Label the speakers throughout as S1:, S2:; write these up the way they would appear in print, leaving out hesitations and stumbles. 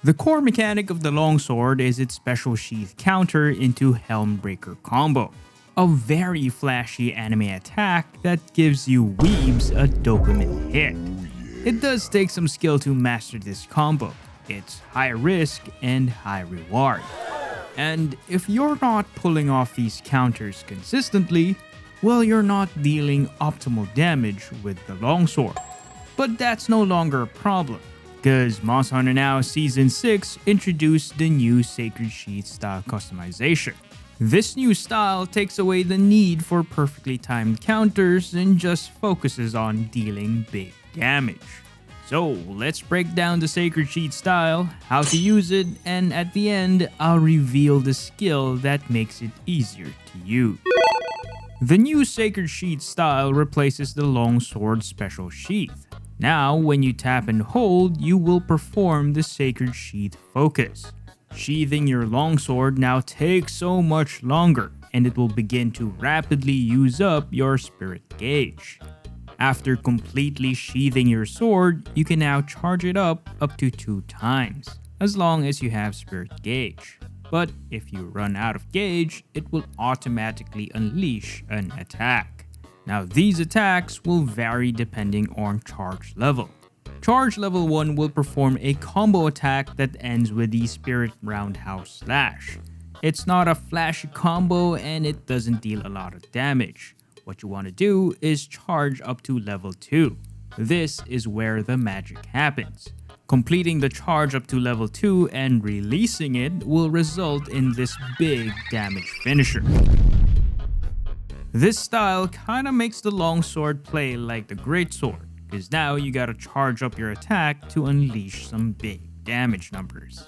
S1: The core mechanic of the Longsword is its special Sheathe counter into Helmbreaker combo, a very flashy anime attack that gives you weebs a dopamine hit. It does take some skill to master this combo. It's high risk and high reward. And if you're not pulling off these counters consistently, well, you're not dealing optimal damage with the Longsword. But that's no longer a problem, because Monster Hunter Now Season 6 introduced the new Sacred Sheath style customization. This new style takes away the need for perfectly timed counters and just focuses on dealing big damage. So let's break down the Sacred Sheath style, how to use it, and at the end, I'll reveal the skill that makes it easier to use. The new Sacred Sheath style replaces the Longsword special Sheath. Now, when you tap and hold, you will perform the Sacred Sheath focus. Sheathing your Longsword now takes so much longer, and it will begin to rapidly use up your spirit gauge. After completely sheathing your sword, you can now charge it up to 2 times, as long as you have spirit gauge. But if you run out of gauge, it will automatically unleash an attack. Now these attacks will vary depending on charge level. Charge level 1 will perform a combo attack that ends with the Spirit Roundhouse Slash. It's not a flashy combo and it doesn't deal a lot of damage. What you want to do is charge up to level 2. This is where the magic happens. Completing the charge up to level 2 and releasing it will result in this big damage finisher. This style kinda makes the Longsword play like the Greatsword, because now you gotta charge up your attack to unleash some big damage numbers.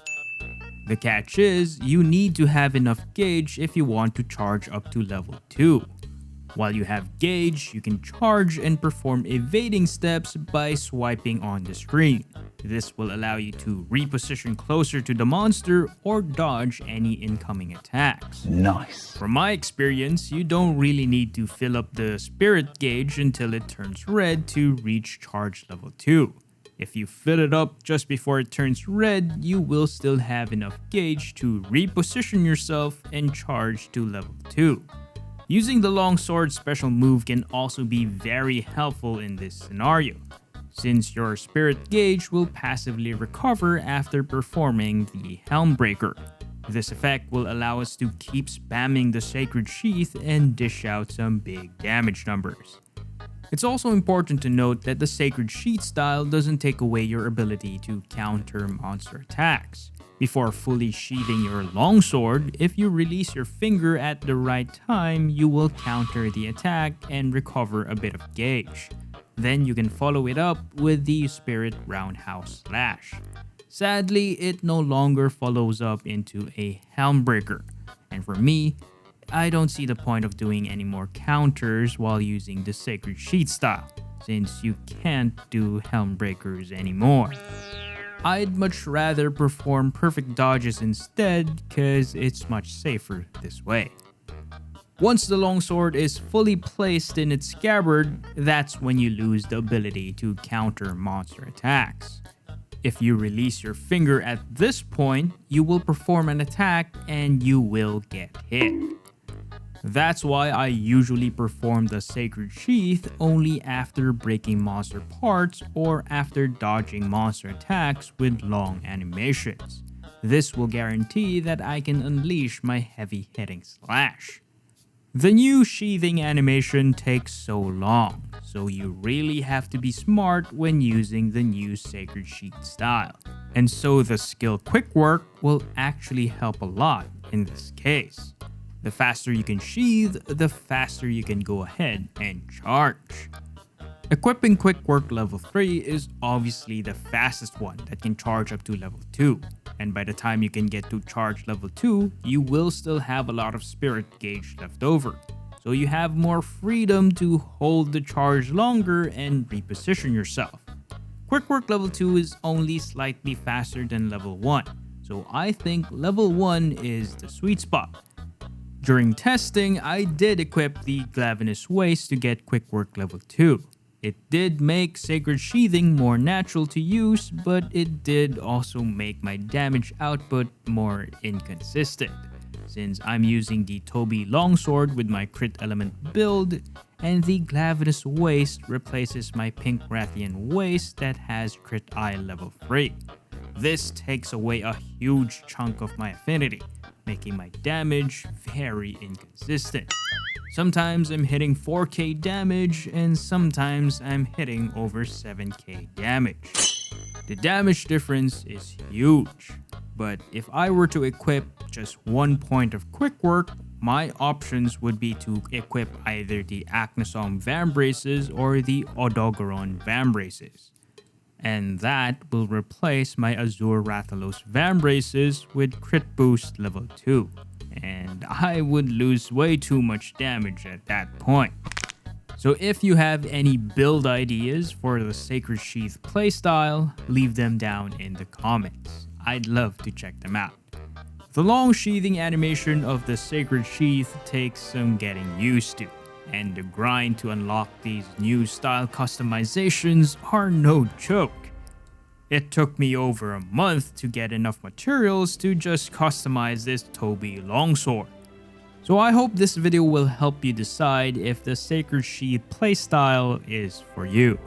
S1: The catch is, you need to have enough gauge if you want to charge up to level 2. While you have gauge, you can charge and perform evading steps by swiping on the screen. This will allow you to reposition closer to the monster or dodge any incoming attacks.
S2: Nice.
S1: From my experience, you don't really need to fill up the spirit gauge until it turns red to reach charge level 2. If you fill it up just before it turns red, you will still have enough gauge to reposition yourself and charge to level 2. Using the Longsword special move can also be very helpful in this scenario, since your spirit gauge will passively recover after performing the Helmbreaker. This effect will allow us to keep spamming the Sacred Sheath and dish out some big damage numbers. It's also important to note that the Sacred Sheath style doesn't take away your ability to counter monster attacks. Before fully sheathing your Longsword, if you release your finger at the right time, you will counter the attack and recover a bit of gauge. Then you can follow it up with the Spirit Roundhouse Slash. Sadly, it no longer follows up into a Helmbreaker, and for me, I don't see the point of doing any more counters while using the Sacred Sheath style, since you can't do Helmbreakers anymore. I'd much rather perform perfect dodges instead, cause it's much safer this way. Once the Longsword is fully placed in its scabbard, that's when you lose the ability to counter monster attacks. If you release your finger at this point, you will perform an attack and you will get hit. That's why I usually perform the Sacred Sheath only after breaking monster parts or after dodging monster attacks with long animations. This will guarantee that I can unleash my heavy hitting slash. The new sheathing animation takes so long, so you really have to be smart when using the new Sacred Sheath style. And so the skill Quick Work will actually help a lot in this case. The faster you can sheathe, the faster you can go ahead and charge. Equipping Quick Work level 3 is obviously the fastest one that can charge up to level 2. And by the time you can get to charge level 2, you will still have a lot of spirit gauge left over. So you have more freedom to hold the charge longer and reposition yourself. Quick Work level 2 is only slightly faster than level 1, so I think level 1 is the sweet spot. During testing, I did equip the Glavenous Waste to get Quick Work level 2. It did make Sacred Sheathing more natural to use, but it did also make my damage output more inconsistent, since I'm using the Toby Longsword with my crit element build, and the Glavenus Waste replaces my Pink Rathian Waste that has crit eye level 3. This takes away a huge chunk of my affinity, making my damage very inconsistent. Sometimes I'm hitting 4k damage, and sometimes I'm hitting over 7k damage. The damage difference is huge, but if I were to equip just one point of quick work, my options would be to equip either the Aknosom Vambraces or the Odogaron Vambraces. And that will replace my Azure Rathalos Vambraces with crit boost level 2. And I would lose way too much damage at that point. So if you have any build ideas for the Sacred Sheath playstyle, leave them down in the comments. I'd love to check them out. The long sheathing animation of the Sacred Sheath takes some getting used to, and the grind to unlock these new style customizations are no joke. It took me over a month to get enough materials to just customize this Toby Longsword. So I hope this video will help you decide if the Sacred Sheath playstyle is for you.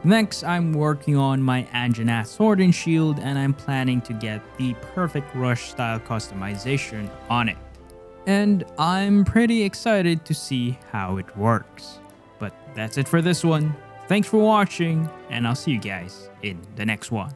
S1: Next, I'm working on my Anjanath Sword and Shield, and I'm planning to get the perfect rush style customization on it. And I'm pretty excited to see how it works. But that's it for this one. Thanks for watching, and I'll see you guys in the next one.